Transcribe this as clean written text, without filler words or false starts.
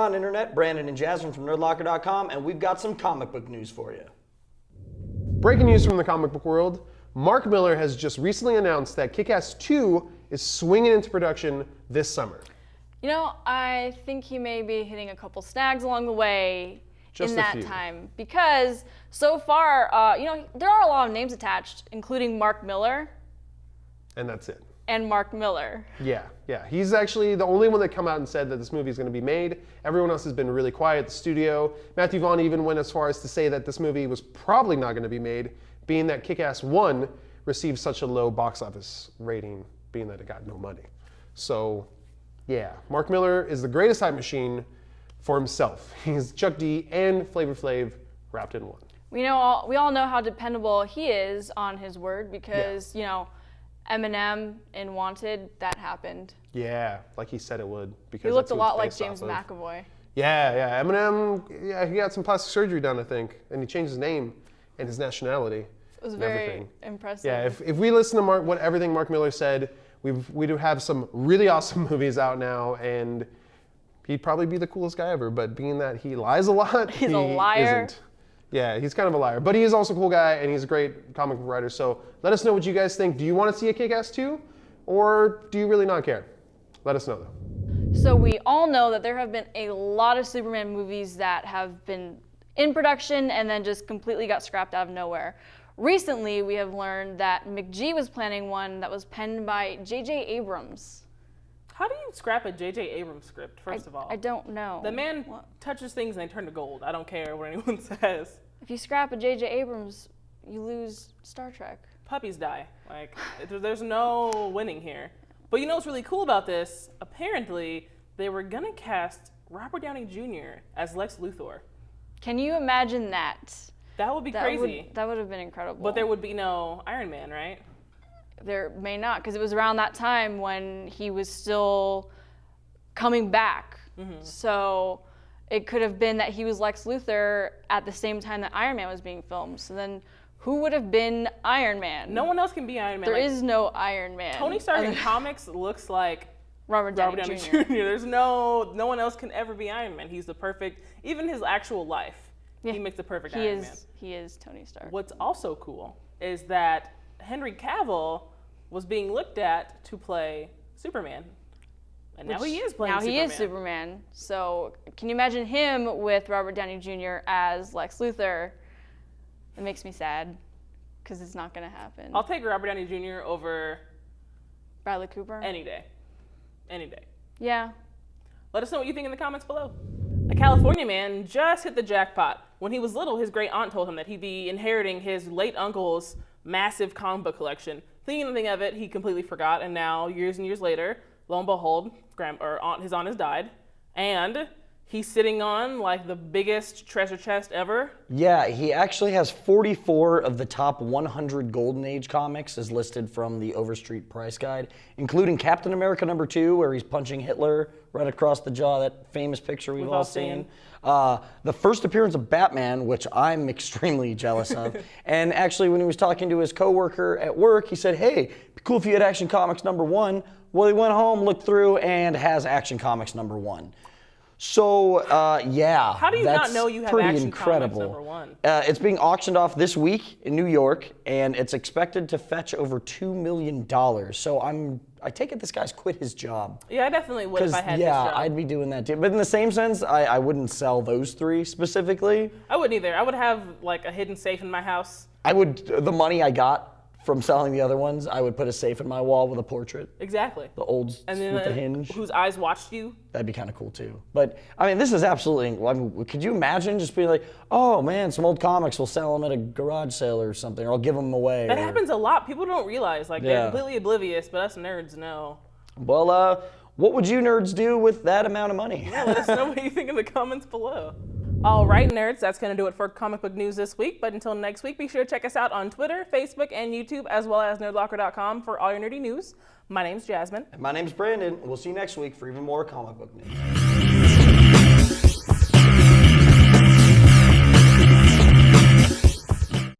on, Internet? Brandon and Jasmine from Nerdlocker.com, and we've got some comic book news for you. Breaking news from the comic book world. Mark Millar has just recently announced that Kick-Ass 2 is swinging into production this summer. You know, I think he may be hitting a couple snags along the way in that time. Because so far, there are a lot of names attached, including Mark Millar. And that's it. And Mark Millar. Yeah. He's actually the only one that come out and said that this movie is going to be made. Everyone else has been really quiet at the studio. Matthew Vaughn even went as far as to say that this movie was probably not going to be made, being that Kick-Ass 1 received such a low box office rating, being that it got no money. So, yeah, Mark Millar is the greatest hype machine for himself. He's Chuck D and Flavor Flav wrapped in one. We all know how dependable he is on his word because, Eminem in Wanted, that happened. Yeah, like he said it would. Because he looked a lot like James McAvoy. Yeah. Eminem, he got some plastic surgery done, I think, and he changed his name and his nationality. It was very impressive. Yeah, if we listen to everything Mark Millar said, we do have some really awesome movies out now, and he'd probably be the coolest guy ever, but being that he lies a lot, he's a liar. Isn't. Yeah, he's kind of a liar, but he is also a cool guy, and he's a great comic book writer, so let us know what you guys think. Do you want to see a Kick-Ass 2, or do you really not care? Let us know, though. So we all know that there have been a lot of Superman movies that have been in production and then just completely got scrapped out of nowhere. Recently, we have learned that McG was planning one that was penned by J.J. Abrams. How do you scrap a J.J. Abrams script, first of all? I don't know. The man touches things and they turn to gold. I don't care what anyone says. If you scrap a J.J. Abrams, you lose Star Trek. Puppies die. There's no winning here. But you know what's really cool about this? Apparently, they were going to cast Robert Downey Jr. as Lex Luthor. Can you imagine that? That would be crazy. That would have been incredible. But there would be no Iron Man, right? There may not, because it was around that time when he was still coming back. Mm-hmm. So it could have been that he was Lex Luthor at the same time that Iron Man was being filmed. So then who would have been Iron Man? No one else can be Iron Man. There is no Iron Man. Tony Stark in comics looks like Robert Downey Jr. There's no one else can ever be Iron Man. He's the perfect, even his actual life, he makes the perfect Iron Man. He is Tony Stark. What's also cool is that Henry Cavill was being looked at to play Superman. And now he is playing Superman. Now he is Superman. So can you imagine him with Robert Downey Jr. as Lex Luthor? It makes me sad because it's not going to happen. I'll take Robert Downey Jr. over Bradley Cooper any day. Any day. Yeah. Let us know what you think in the comments below. A California man just hit the jackpot. When he was little, his great aunt told him that he'd be inheriting his late uncle's massive comic book collection. Thinking nothing of it, he completely forgot, and now, years and years later, lo and behold, his aunt has died, and he's sitting on like the biggest treasure chest ever. Yeah, he actually has 44 of the top 100 Golden Age comics as listed from the Overstreet Price Guide, including Captain America #2, where he's punching Hitler right across the jaw, that famous picture we've all seen. The first appearance of Batman, which I'm extremely jealous of. And actually, when he was talking to his coworker at work, he said, hey, it'd be cool if you had Action Comics #1. Well, he went home, looked through, and has Action Comics #1. So, yeah, how do you not know you have Action Comics #1? It's being auctioned off this week in New York, and it's expected to fetch over $2 million. So I take it this guy's quit his job. Yeah, I definitely would if I had his job. Yeah, I'd be doing that too. But in the same sense, I wouldn't sell those three specifically. I wouldn't either. I would have like a hidden safe in my house. The money I got from selling the other ones, I would put a safe in my wall with a portrait. Exactly. The old with the hinge. Whose eyes watched you. That'd be kind of cool too. But I mean, this is absolutely, could you imagine just being like, oh man, some old comics, we'll sell them at a garage sale or something, or I'll give them away. That happens a lot. People don't realize, they're completely oblivious, but us nerds know. Well, what would you nerds do with that amount of money? Yeah, let us know what you think in the comments below. All right, nerds, that's going to do it for comic book news this week. But until next week, be sure to check us out on Twitter, Facebook, and YouTube, as well as Nerdlocker.com for all your nerdy news. My name's Jasmine. And my name's Brandon. We'll see you next week for even more comic book news.